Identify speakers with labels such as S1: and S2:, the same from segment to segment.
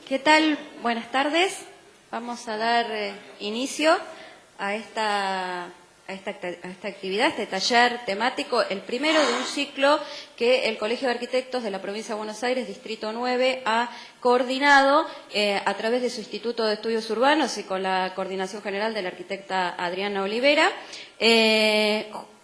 S1: ¿Qué tal? Buenas tardes. Vamos a dar inicio a esta actividad, este taller temático, el primero de un ciclo que el Colegio de Arquitectos de la Provincia de Buenos Aires, Distrito 9, ha coordinado a través de su Instituto de Estudios Urbanos y con la coordinación general de la arquitecta Adriana Olivera,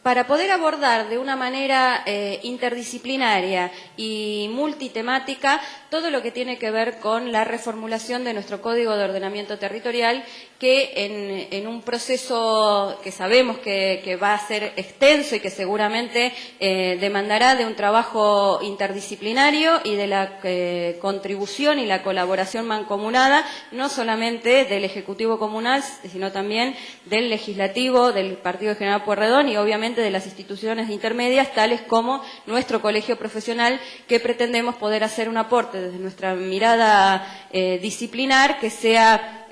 S1: para poder abordar de una manera interdisciplinaria y multitemática todo lo que tiene que ver con la reformulación de nuestro Código de Ordenamiento Territorial, que en un proceso que sabemos que va a ser extenso y que seguramente demandará de un trabajo interdisciplinario y de la contribución y la colaboración mancomunada, no solamente del Ejecutivo Comunal, sino también del Legislativo, del Partido de General Pueyrredón y obviamente de las instituciones intermedias, tales como nuestro colegio profesional, que pretendemos poder hacer un aporte desde nuestra mirada disciplinar que sea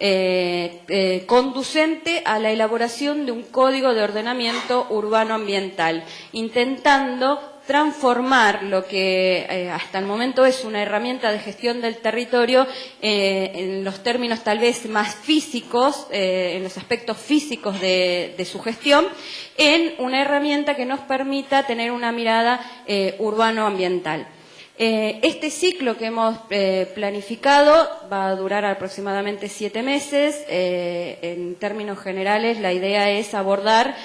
S1: conducente a la elaboración de un código de ordenamiento urbano ambiental, intentando transformar lo que hasta el momento es una herramienta de gestión del territorio en los términos tal vez más físicos, en los aspectos físicos de su gestión, en una herramienta que nos permita tener una mirada urbano-ambiental. Este ciclo que hemos planificado va a durar aproximadamente 7 meses. En términos generales, la idea es abordar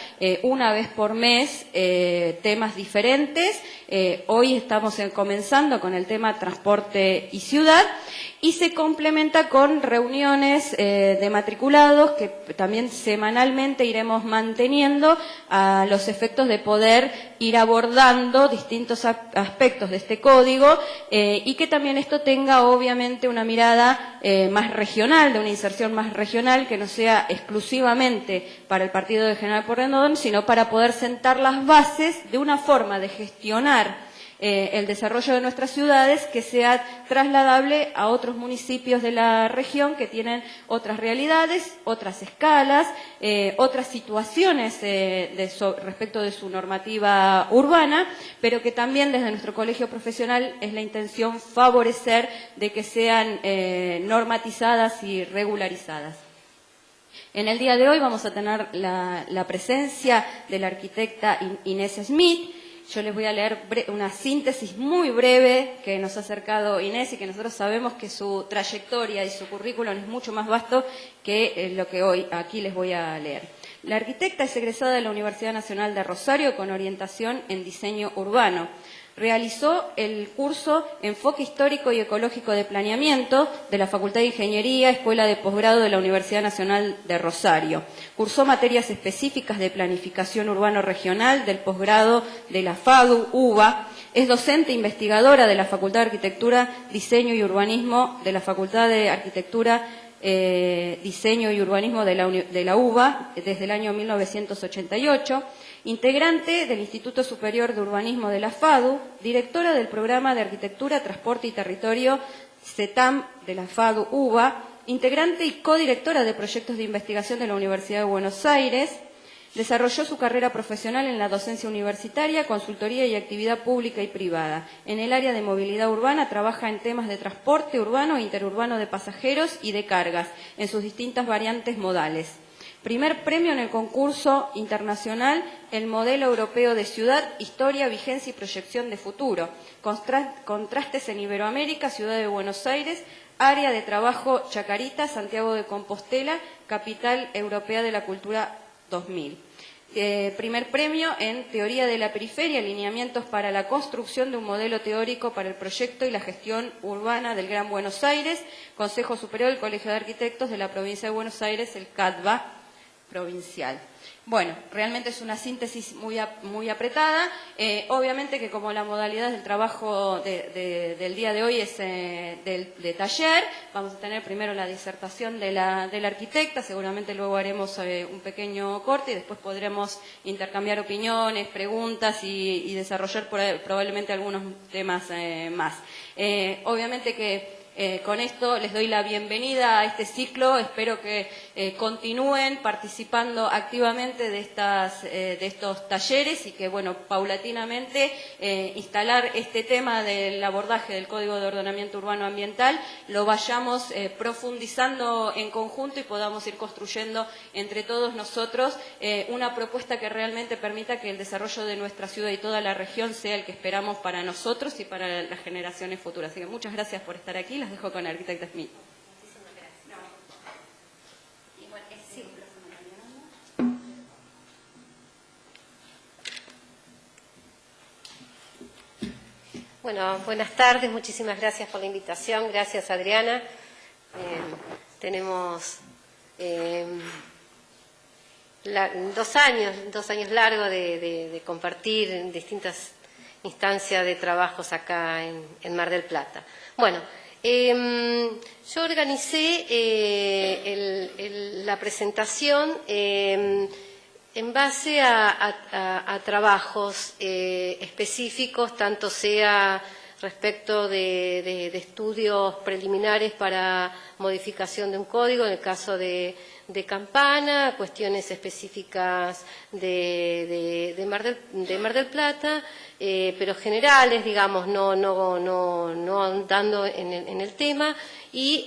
S1: una vez por mes temas diferentes. Hoy estamos comenzando con el tema transporte y ciudad y se complementa con reuniones de matriculados que también semanalmente iremos manteniendo a los efectos de poder ir abordando distintos aspectos de este código y que también esto tenga obviamente una mirada más regional, de una inserción más regional, que no sea exclusivamente para el Partido de General Pueyrredón, sino para poder sentar las bases de una forma de gestionar el desarrollo de nuestras ciudades que sea trasladable a otros municipios de la región que tienen otras realidades, otras escalas, otras situaciones respecto de su normativa urbana, pero que también desde nuestro colegio profesional es la intención favorecer de que sean normatizadas y regularizadas. En el día de hoy vamos a tener la presencia de la arquitecta Inés Smith. Yo les voy a leer una síntesis muy breve que nos ha acercado Inés y que nosotros sabemos que su trayectoria y su currículum es mucho más vasto que lo que hoy aquí les voy a leer. La arquitecta es egresada de la Universidad Nacional de Rosario con orientación en diseño urbano. Realizó el curso Enfoque Histórico y Ecológico de Planeamiento de la Facultad de Ingeniería, Escuela de Posgrado de la Universidad Nacional de Rosario. Cursó materias específicas de Planificación Urbano Regional del posgrado de la FADU, UBA. Es docente investigadora de la Facultad de Arquitectura, Diseño y Urbanismo de la Facultad de Arquitectura, Diseño y Urbanismo de la UBA desde el año 1988. Integrante del Instituto Superior de Urbanismo de la FADU, directora del Programa de Arquitectura, Transporte y Territorio CETAM de la FADU UBA, integrante y codirectora de proyectos de investigación de la Universidad de Buenos Aires. Desarrolló su carrera profesional en la docencia universitaria, consultoría y actividad pública y privada. En el área de movilidad urbana trabaja en temas de transporte urbano e interurbano de pasajeros y de cargas, en sus distintas variantes modales. Primer premio en el concurso internacional El Modelo Europeo de Ciudad, Historia, Vigencia y Proyección de Futuro. Contrastes en Iberoamérica, Ciudad de Buenos Aires, Área de Trabajo Chacarita, Santiago de Compostela, Capital Europea de la Cultura 2000. Primer premio en Teoría de la Periferia, Lineamientos para la construcción de un modelo teórico para el proyecto y la gestión urbana del Gran Buenos Aires, Consejo Superior del Colegio de Arquitectos de la Provincia de Buenos Aires, el CADVA provincial. Bueno, realmente es una síntesis muy apretada. Obviamente que como la modalidad del trabajo del día de hoy es de taller, vamos a tener primero la disertación de la arquitecta, seguramente luego haremos un pequeño corte y después podremos intercambiar opiniones, preguntas y desarrollar probablemente algunos temas más. Obviamente que Con esto les doy la bienvenida a este ciclo, espero que continúen participando activamente de estos talleres y que, bueno, paulatinamente instalar este tema del abordaje del Código de Ordenamiento Urbano Ambiental lo vayamos profundizando en conjunto y podamos ir construyendo entre todos nosotros una propuesta que realmente permita que el desarrollo de nuestra ciudad y toda la región sea el que esperamos para nosotros y para las generaciones futuras. Así que muchas gracias por estar aquí. Las dejo con el arquitecto Smith.
S2: Bueno, buenas tardes, muchísimas gracias por la invitación, gracias Adriana. Tenemos 2 años largos de compartir en distintas instancias de trabajos acá en Mar del Plata. Bueno, yo organicé la presentación en base a trabajos específicos, tanto sea respecto de estudios preliminares para modificación de un código, en el caso de Campana, cuestiones específicas de Mar del Plata, pero generales, digamos, no andando en el tema, y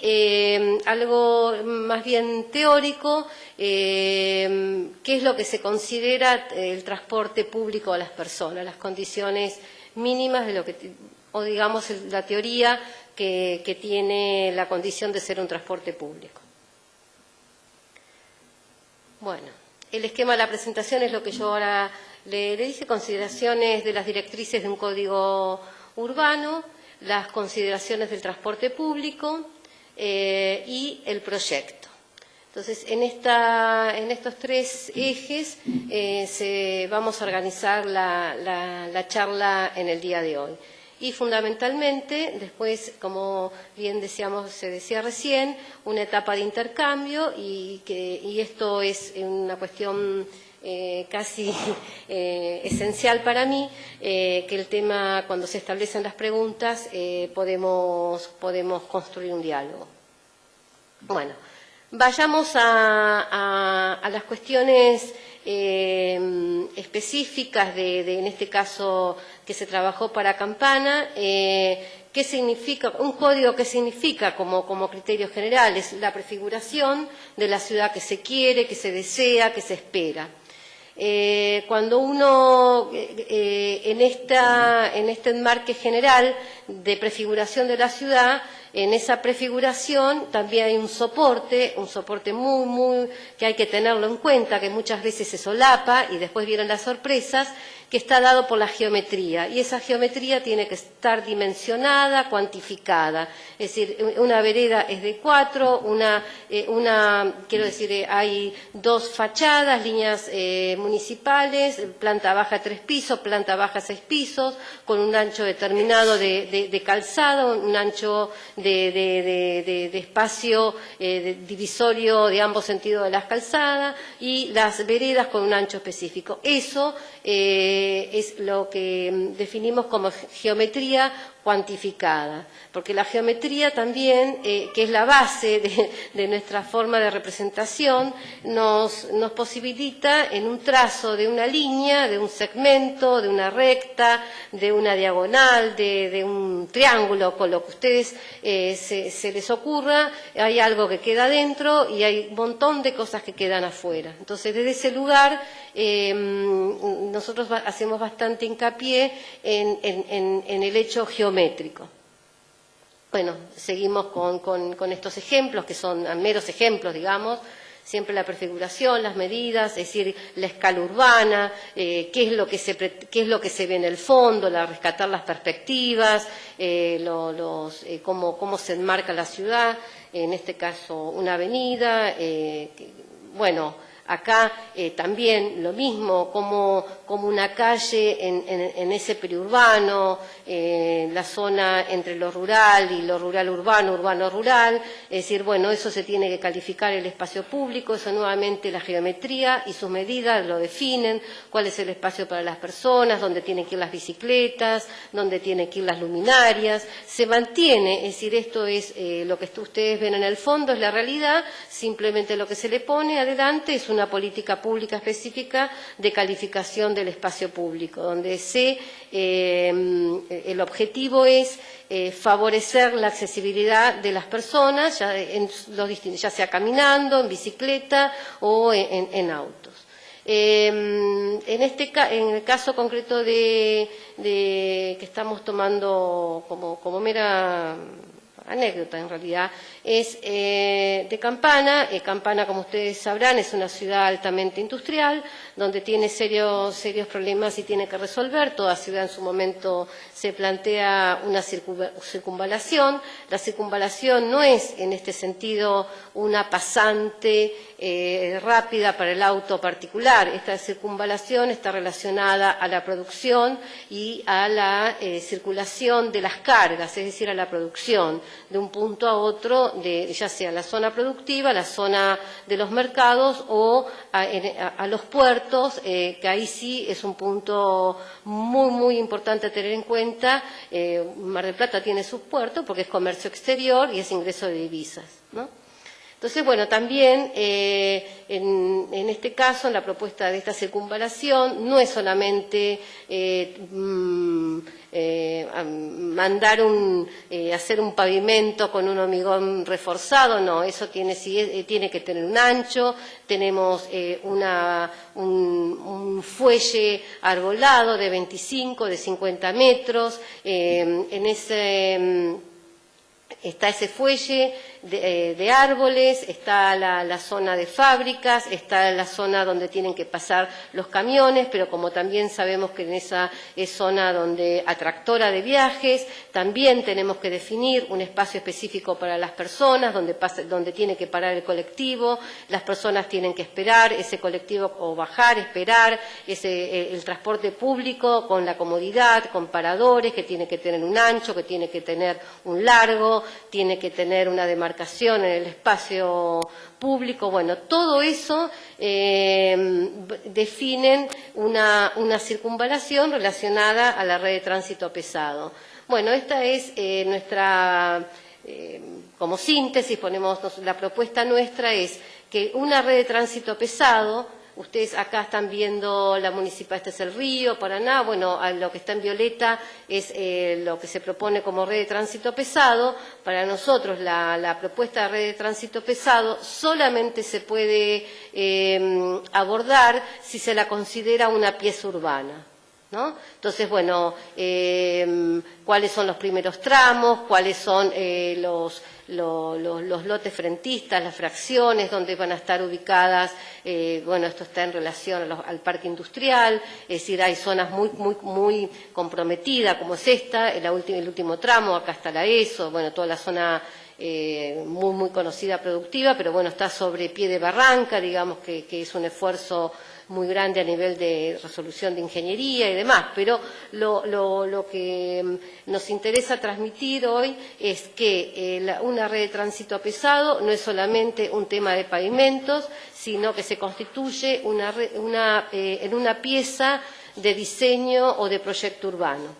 S2: algo más bien teórico, qué es lo que se considera el transporte público a las personas, las condiciones mínimas de lo que, o digamos la teoría que tiene la condición de ser un transporte público. Bueno, el esquema de la presentación es lo que yo ahora le dije: consideraciones de las directrices de un código urbano, las consideraciones del transporte público y el proyecto. Entonces, en estos 3 ejes vamos a organizar la charla en el día de hoy. Y fundamentalmente, después, como bien se decía recién, una etapa de intercambio, y esto es una cuestión casi esencial para mí, que el tema, cuando se establecen las preguntas, podemos construir un diálogo. Bueno, vayamos a las cuestiones específicas en este caso que se trabajó para Campana. ¿Qué significa un código? ¿Qué significa como criterios generales? La prefiguración de la ciudad que se quiere, que se desea, que se espera. Cuando uno en este enmarque general de prefiguración de la ciudad, en esa prefiguración también hay un soporte muy que hay que tenerlo en cuenta, que muchas veces se solapa y después vienen las sorpresas, que está dado por la geometría, y esa geometría tiene que estar dimensionada, cuantificada. Es decir, una vereda es de 4, quiero decir, hay 2 fachadas, líneas municipales, planta baja 3 pisos, planta baja 6 pisos, con un ancho determinado de calzado, un ancho de espacio divisorio de ambos sentidos de las calzadas, y las veredas con un ancho específico. Eso es lo que definimos como geometría cuantificada, porque la geometría también, que es la base de nuestra forma de representación, nos posibilita en un trazo de una línea, de un segmento, de una recta, de una diagonal, de un triángulo, con lo que a ustedes se les ocurra, hay algo que queda dentro y hay un montón de cosas que quedan afuera. Entonces, desde ese lugar, nosotros hacemos bastante hincapié en el hecho geométrico. Bueno, seguimos con estos ejemplos, que son meros ejemplos, digamos. Siempre la prefiguración, las medidas, es decir, la escala urbana, qué es lo que se ve en el fondo, rescatar las perspectivas, cómo se enmarca la ciudad, en este caso una avenida, bueno, Acá también lo mismo, como una calle en ese periurbano, la zona entre lo rural y lo rural-urbano, urbano-rural, es decir, bueno, eso se tiene que calificar el espacio público, eso nuevamente la geometría y sus medidas lo definen, cuál es el espacio para las personas, dónde tienen que ir las bicicletas, dónde tienen que ir las luminarias, se mantiene, es decir, esto es lo que ustedes ven en el fondo, es la realidad, simplemente lo que se le pone adelante es una política pública específica de calificación del espacio público, donde el objetivo es favorecer la accesibilidad de las personas, ya sea caminando, en bicicleta o en autos. En el caso concreto que estamos tomando como mera anécdota en realidad, es de Campana. Campana, como ustedes sabrán, es una ciudad altamente industrial, donde tiene serios problemas y tiene que resolver. Toda ciudad en su momento se plantea una circunvalación. La circunvalación no es, en este sentido, una pasante rápida para el auto particular. Esta circunvalación está relacionada a la producción y a la circulación de las cargas, es decir, a la producción de un punto a otro, ya sea la zona productiva, la zona de los mercados o a los puertos, que ahí sí es un punto muy, muy importante a tener en cuenta. Mar del Plata tiene sus puertos porque es comercio exterior y es ingreso de divisas, ¿no? Entonces, bueno, también en este caso, en la propuesta de esta circunvalación, no es solamente hacer un pavimento con un hormigón reforzado, no, eso tiene que tener un ancho, tenemos un fuelle arbolado de 25, de 50 metros, está ese fuelle de árboles, está la zona de fábricas, está la zona donde tienen que pasar los camiones, pero como también sabemos que en esa es zona atractora de viajes, también tenemos que definir un espacio específico para las personas, donde tiene que parar el colectivo, las personas tienen que esperar ese colectivo o bajar, esperar el transporte público con la comodidad, con paradores, que tiene que tener un ancho, que tiene que tener un largo, tiene que tener una demarcación en el espacio público. Bueno, todo eso definen una circunvalación relacionada a la red de tránsito pesado. Bueno, esta es nuestra, como síntesis, la propuesta nuestra es que una red de tránsito pesado. Ustedes acá están viendo la municipalidad, este es el Río, Paraná, bueno, lo que está en violeta es lo que se propone como red de tránsito pesado. Para nosotros la propuesta de red de tránsito pesado solamente se puede abordar si se la considera una pieza urbana, ¿no? Entonces, bueno, cuáles son los primeros tramos, cuáles son los lotes frentistas, las fracciones, donde van a estar ubicadas, bueno, esto está en relación al parque industrial, es decir, hay zonas muy comprometidas, como es esta, el último tramo, acá está la ESO, bueno, toda la zona muy conocida productiva, pero bueno, está sobre pie de barranca, digamos que es un esfuerzo muy grande a nivel de resolución de ingeniería y demás, pero lo que nos interesa transmitir hoy es que una red de tránsito pesado no es solamente un tema de pavimentos, sino que se constituye en una pieza de diseño o de proyecto urbano.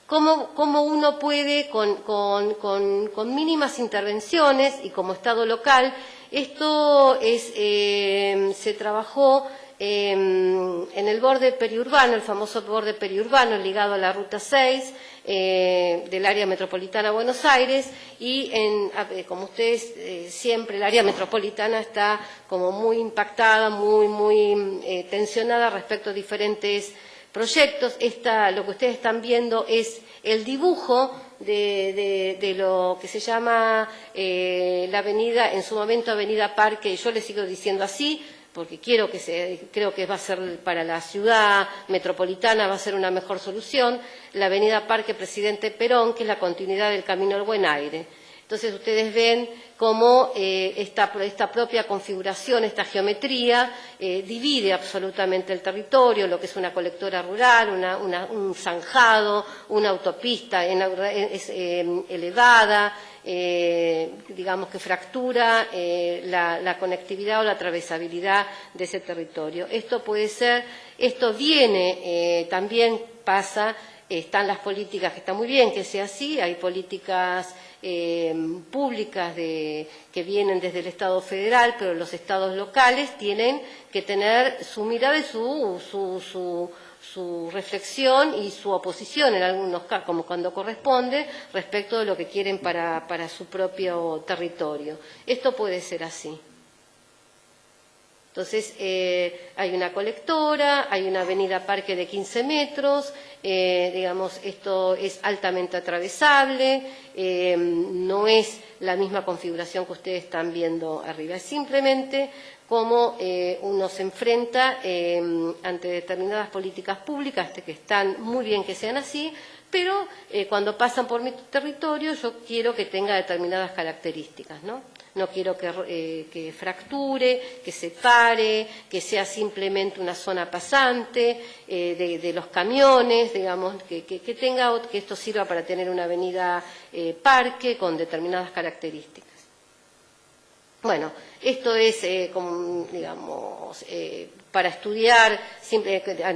S2: ¿Cómo uno puede, con mínimas intervenciones y como Estado local, esto se trabajó en el borde periurbano, el famoso borde periurbano ligado a la Ruta 6 del área metropolitana de Buenos Aires y como ustedes siempre el área metropolitana está como muy impactada, muy tensionada respecto a diferentes proyectos. Lo que ustedes están viendo es el dibujo de lo que se llama la avenida, en su momento Avenida Parque, yo le sigo diciendo así, porque creo que va a ser para la ciudad metropolitana, va a ser una mejor solución, la Avenida Parque Presidente Perón, que es la continuidad del Camino al Buen Aire. Entonces ustedes ven cómo esta propia configuración, esta geometría, divide absolutamente el territorio, lo que es una colectora rural, un zanjado, una autopista elevada, digamos que fractura la conectividad o la atravesabilidad de ese territorio. Esto puede ser, esto viene, también pasa, están las políticas, que está muy bien que sea así, hay políticas públicas que vienen desde el Estado federal, pero los estados locales tienen que tener su mirada y su reflexión y su oposición en algunos casos, como cuando corresponde, respecto de lo que quieren para su propio territorio. Esto puede ser así. Entonces, hay una colectora, hay una avenida parque de 15 metros, digamos, esto es altamente atravesable, no es la misma configuración que ustedes están viendo arriba, es simplemente cómo uno se enfrenta ante determinadas políticas públicas que están muy bien que sean así, pero cuando pasan por mi territorio yo quiero que tenga determinadas características, ¿no? No quiero que fracture, que se pare, que sea simplemente una zona pasante de los camiones, digamos, que esto sirva para tener una avenida parque con determinadas características. Bueno, esto es, digamos, para estudiar,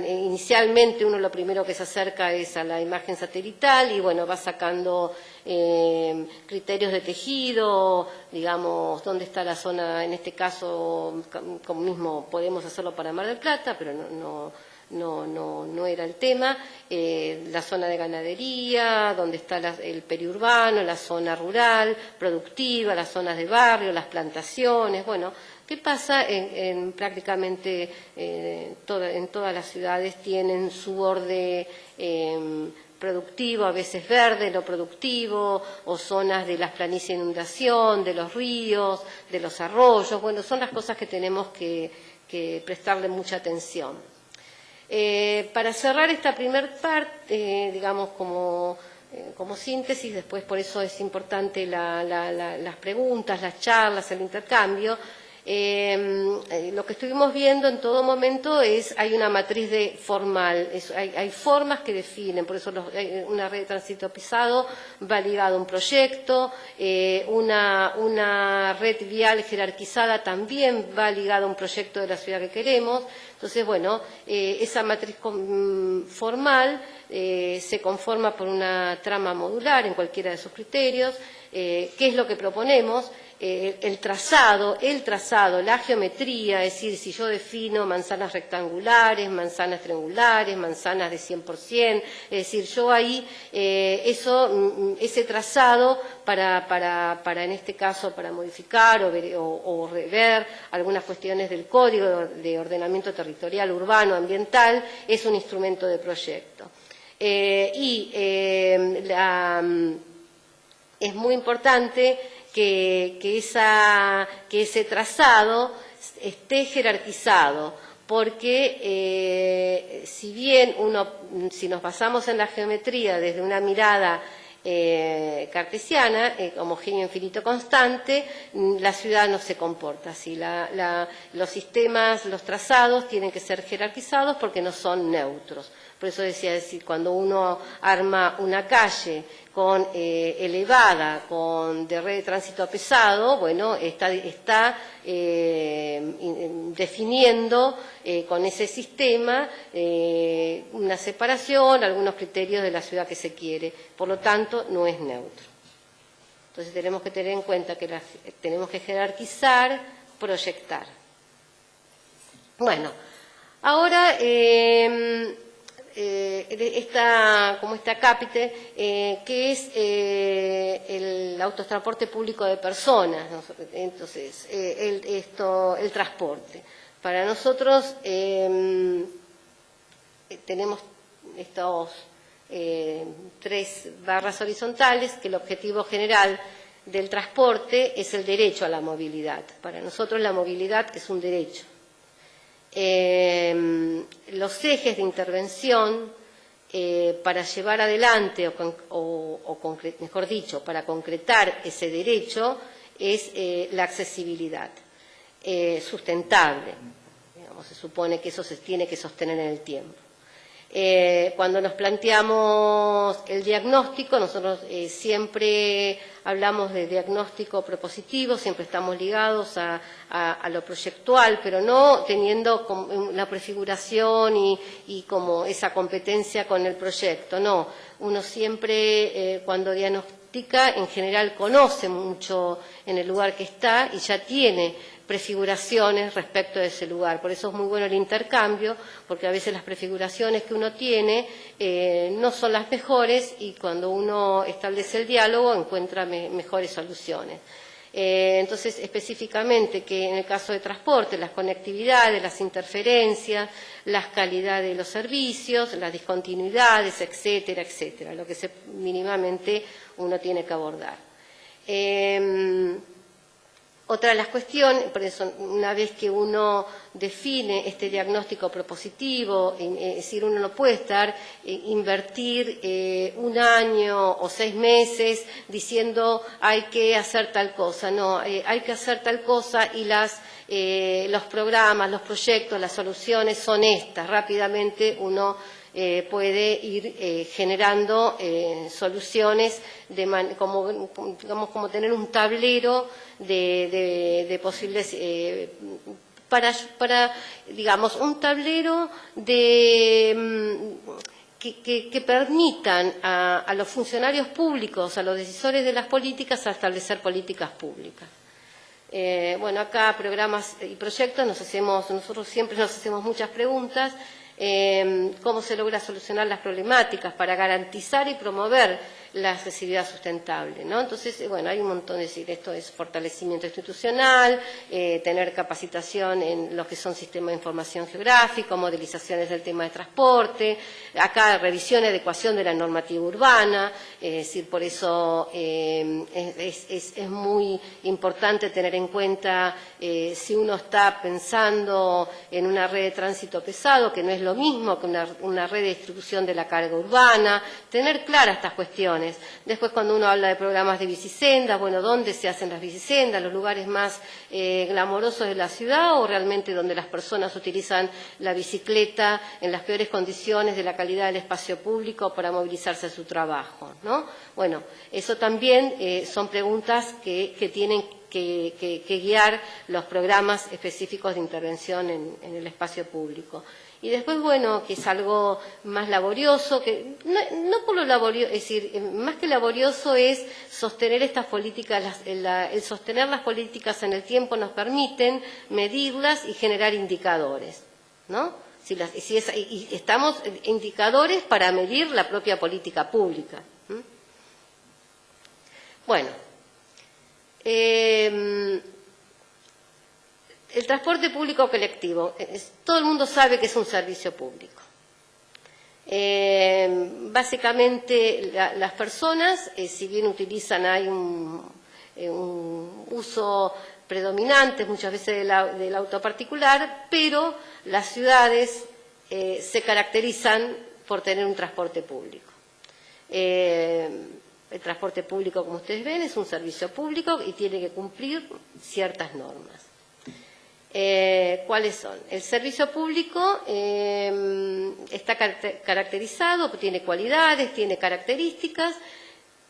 S2: inicialmente uno lo primero que se acerca es a la imagen satelital y bueno, va sacando criterios de tejido, digamos, dónde está la zona, en este caso, como mismo podemos hacerlo para Mar del Plata, pero no era el tema, la zona de ganadería, donde está el periurbano, la zona rural, productiva, las zonas de barrio, las plantaciones, bueno, ¿qué pasa en prácticamente en todas las ciudades? Tienen su borde productivo, a veces verde, no productivo, o zonas de las planicies de inundación, de los ríos, de los arroyos, bueno, son las cosas que tenemos que prestarle mucha atención. Para cerrar esta primer parte, digamos como síntesis, después por eso es importante las preguntas, las charlas, el intercambio, lo que estuvimos viendo en todo momento hay una matriz formal, hay formas que definen, por eso una red de tránsito pesado va ligado a un proyecto, una red vial jerarquizada también va ligada a un proyecto de la ciudad que queremos. Entonces, bueno, esa matriz formal se conforma por una trama modular en cualquiera de sus criterios. ¿Qué es lo que proponemos? El trazado, la geometría, es decir, si yo defino manzanas rectangulares, manzanas triangulares, manzanas de 100%, es decir, yo ahí, ese trazado para en este caso, para modificar o rever algunas cuestiones del Código de Ordenamiento Territorial Urbano Ambiental, es un instrumento de proyecto. Es muy importante que ese trazado esté jerarquizado, porque si bien si nos basamos en la geometría desde una mirada cartesiana, homogéneo infinito constante, la ciudad no se comporta así. Los sistemas, los trazados tienen que ser jerarquizados porque no son neutros. Por eso decía, cuando uno arma una calle elevada, de red de tránsito pesado, bueno, está definiendo con ese sistema una separación, algunos criterios de la ciudad que se quiere. Por lo tanto, no es neutro. Entonces tenemos que tener en cuenta que tenemos que jerarquizar, proyectar. Bueno, ahora como esta cápite, que es el autotransporte público de personas, ¿no? Entonces, el transporte. Para nosotros tenemos estos 3 barras horizontales, que el objetivo general del transporte es el derecho a la movilidad. Para nosotros la movilidad es un derecho. Los ejes de intervención para llevar adelante, mejor dicho, para concretar ese derecho, es la accesibilidad sustentable. Digamos, se supone que eso se tiene que sostener en el tiempo. Cuando nos planteamos el diagnóstico, nosotros siempre hablamos de diagnóstico propositivo, siempre estamos ligados a lo proyectual, pero no teniendo la prefiguración y como esa competencia con el proyecto, no. Uno siempre, cuando diagnostica, en general conoce mucho en el lugar que está y ya tiene prefiguraciones respecto de ese lugar. Por eso es muy bueno el intercambio, porque a veces las prefiguraciones que uno tiene no son las mejores y cuando uno establece el diálogo encuentra mejores soluciones. Entonces, específicamente que en el caso de transporte, las conectividades, las interferencias, las calidades de los servicios, las discontinuidades, etcétera, etcétera, lo que mínimamente uno tiene que abordar. Otra de las cuestiones, por eso una vez que uno define este diagnóstico propositivo, es decir, uno no puede invertir un año o 6 meses diciendo hay que hacer tal cosa, no, hay que hacer tal cosa y los programas, los proyectos, las soluciones son estas, rápidamente uno puede ir generando soluciones como tener un tablero de posibles para digamos un tablero que permitan a los funcionarios públicos, a los decisores de las políticas, a establecer políticas públicas. Bueno, acá programas y proyectos nosotros siempre nos hacemos muchas preguntas. Cómo se logra solucionar las problemáticas para garantizar y promover la accesibilidad sustentable, ¿no? Entonces, bueno, hay un montón de decir, esto es fortalecimiento institucional, tener capacitación en lo que son sistemas de información geográfico, modelizaciones del tema de transporte, acá revisión y adecuación de la normativa urbana, es decir, por eso es muy importante tener en cuenta si uno está pensando en una red de tránsito pesado, que no es lo mismo que una red de distribución de la carga urbana, tener claras estas cuestiones. Después, cuando uno habla de programas de bicisendas, bueno, ¿dónde se hacen las bicisendas? ¿Los lugares más glamorosos de la ciudad o realmente donde las personas utilizan la bicicleta en las peores condiciones de la calidad del espacio público para movilizarse a su trabajo, ¿no? Bueno, eso también son preguntas que tienen que guiar los programas específicos de intervención en el espacio público. Y después, bueno, que es algo más laborioso, que no por lo laborioso, es decir, más que laborioso es sostener estas políticas, el sostener las políticas en el tiempo nos permiten medirlas y generar indicadores, ¿no? Y estamos indicadores para medir la propia política pública. Bueno. El transporte público colectivo, todo el mundo sabe que es un servicio público. Básicamente las personas, si bien utilizan, hay un uso predominante muchas veces del auto particular, pero las ciudades se caracterizan por tener un transporte público. El transporte público, como ustedes ven, es un servicio público y tiene que cumplir ciertas normas. ¿Cuáles son? El servicio público está caracterizado, tiene cualidades, tiene características,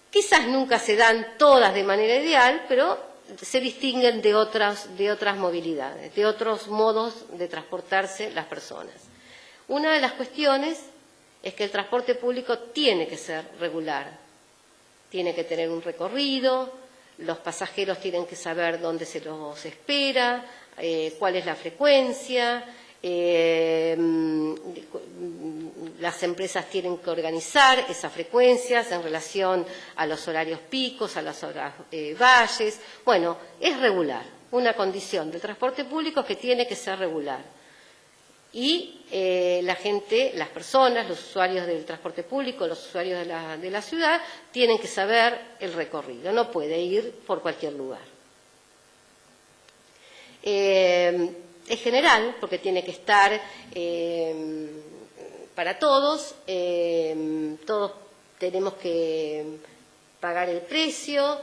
S2: quizás nunca se dan todas de manera ideal, pero se distinguen de otras movilidades, de otros modos de transportarse las personas. Una de las cuestiones es que el transporte público tiene que ser regular, tiene que tener un recorrido, los pasajeros tienen que saber dónde se los espera, cuál es la frecuencia, las empresas tienen que organizar esas frecuencias en relación a los horarios picos, a las horas valles. Bueno, es regular, una condición del transporte público que tiene que ser regular. Y la gente, las personas, los usuarios del transporte público, los usuarios de la ciudad, tienen que saber el recorrido, no puede ir por cualquier lugar. Es general, porque tiene que estar, para todos, todos tenemos que pagar el precio,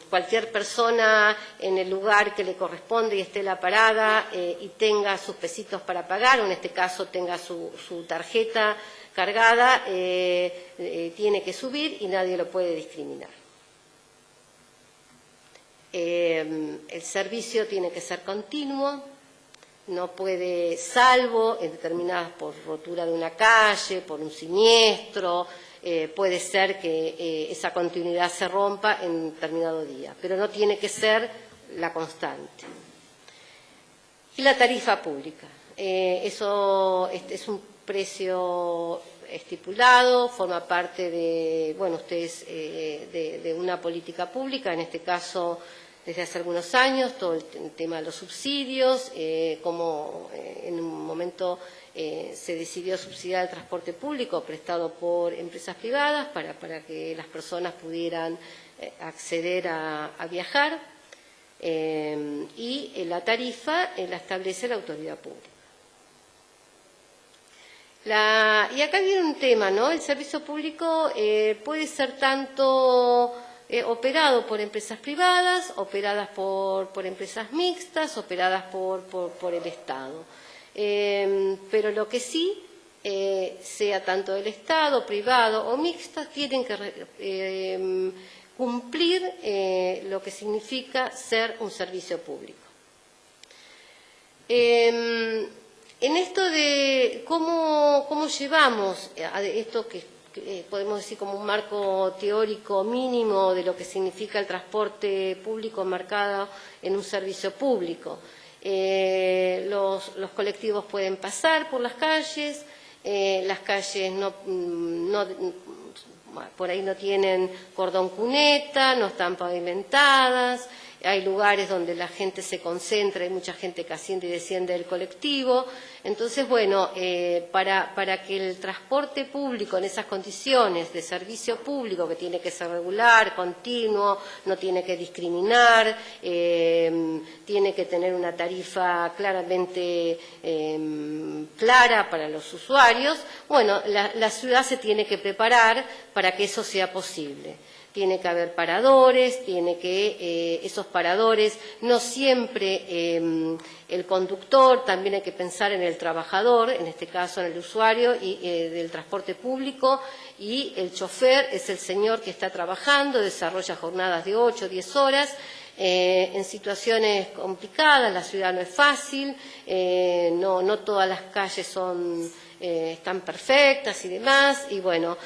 S2: cualquier persona en el lugar que le corresponde y esté la parada y tenga sus pesitos para pagar, o en este caso tenga su tarjeta cargada, tiene que subir y nadie lo puede discriminar. El servicio tiene que ser continuo, no puede, salvo en determinadas por rotura de una calle, por un siniestro, puede ser que esa continuidad se rompa en determinado día, pero no tiene que ser la constante. Y la tarifa pública, eso es un precio estipulado, forma parte de, bueno, ustedes, de una política pública, en este caso desde hace algunos años, todo el tema de los subsidios, como en un momento se decidió subsidiar el transporte público prestado por empresas privadas para que las personas pudieran acceder a viajar, y la tarifa la establece la autoridad pública. Y acá viene un tema, ¿no? El servicio público puede ser tanto operado por empresas privadas, operadas por empresas mixtas, operadas por el Estado. Pero lo que sí, sea tanto del Estado, privado o mixtas, tienen que cumplir lo que significa ser un servicio público. En esto de cómo llevamos a esto que podemos decir como un marco teórico mínimo de lo que significa el transporte público enmarcado en un servicio público. Los colectivos pueden pasar por las calles por ahí no tienen cordón cuneta, no están pavimentadas, hay lugares donde la gente se concentra, hay mucha gente que asciende y desciende del colectivo. Entonces, bueno, para que el transporte público en esas condiciones de servicio público, que tiene que ser regular, continuo, no tiene que discriminar, tiene que tener una tarifa claramente clara para los usuarios, bueno, la ciudad se tiene que preparar para que eso sea posible. Tiene que haber paradores, esos paradores, no siempre el conductor, también hay que pensar en el trabajador, en este caso en el usuario del transporte público, y el chofer es el señor que está trabajando, desarrolla jornadas de 8 o 10 horas, en situaciones complicadas, la ciudad no es fácil, no todas las calles están perfectas y demás, y bueno,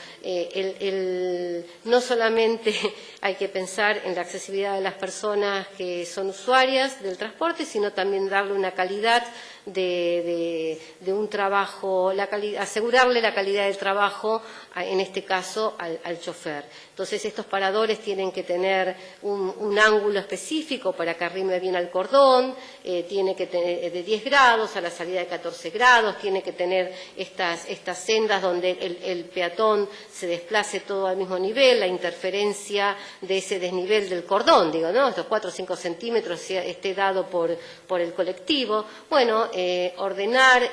S2: no solamente hay que pensar en la accesibilidad de las personas que son usuarias del transporte, sino también darle una calidad de un trabajo, asegurarle la calidad del trabajo, en este caso al chofer. Entonces estos paradores tienen que tener un ángulo específico para que arrime bien al cordón, tiene que tener de 10 grados a la salida de 14 grados, tiene que tener estas sendas donde el peatón se desplace todo al mismo nivel, la interferencia de ese desnivel del cordón, digo, ¿no? Estos 4 o 5 centímetros esté dado por el colectivo. Bueno, ordenar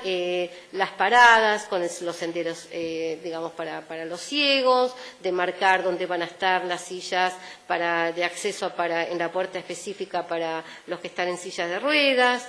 S2: las paradas con los senderos, digamos, para los ciegos, de marcar dónde van a estar las sillas de acceso en la puerta específica para los que están en sillas de ruedas,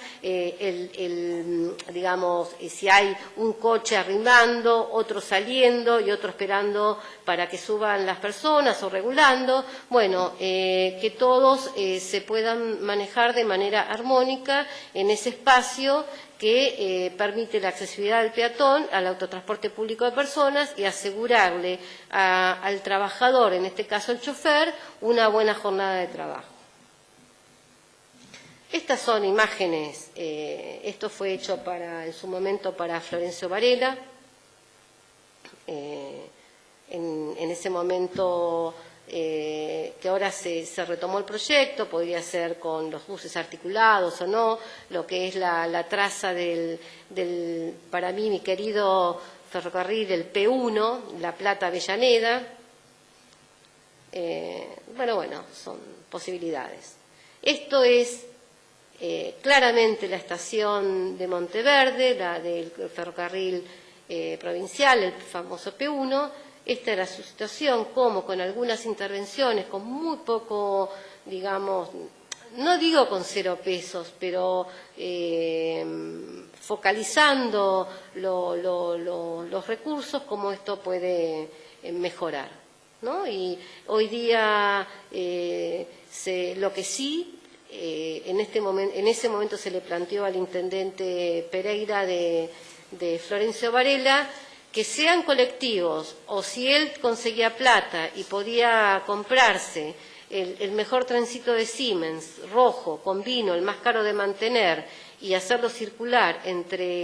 S2: digamos, si hay un coche arrimando, otro saliendo y otro esperando para que suban las personas o regulando, bueno, que todos se puedan manejar de manera armónica en ese espacio que permite la accesibilidad del peatón al autotransporte público de personas y asegurarle al trabajador, en este caso el chofer, una buena jornada de trabajo. Estas son imágenes, esto fue hecho en su momento para Florencio Varela, en ese momento que ahora se retomó el proyecto, podría ser con los buses articulados o no, lo que es la traza para mí, mi querido ferrocarril, el P1, La Plata-Avellaneda. Bueno, son posibilidades. Esto es claramente la estación de Monteverde, la del ferrocarril provincial, el famoso P1. Esta era su situación, como con algunas intervenciones, con muy poco, digamos, no digo con 0 pesos, pero focalizando los recursos, cómo esto puede mejorar, ¿no? Y hoy día lo que sí, en ese momento se le planteó al intendente Pereira de Florencio Varela, que sean colectivos, o si él conseguía plata y podía comprarse el mejor trencito de Siemens, rojo, con vino, el más caro de mantener, y hacerlo circular entre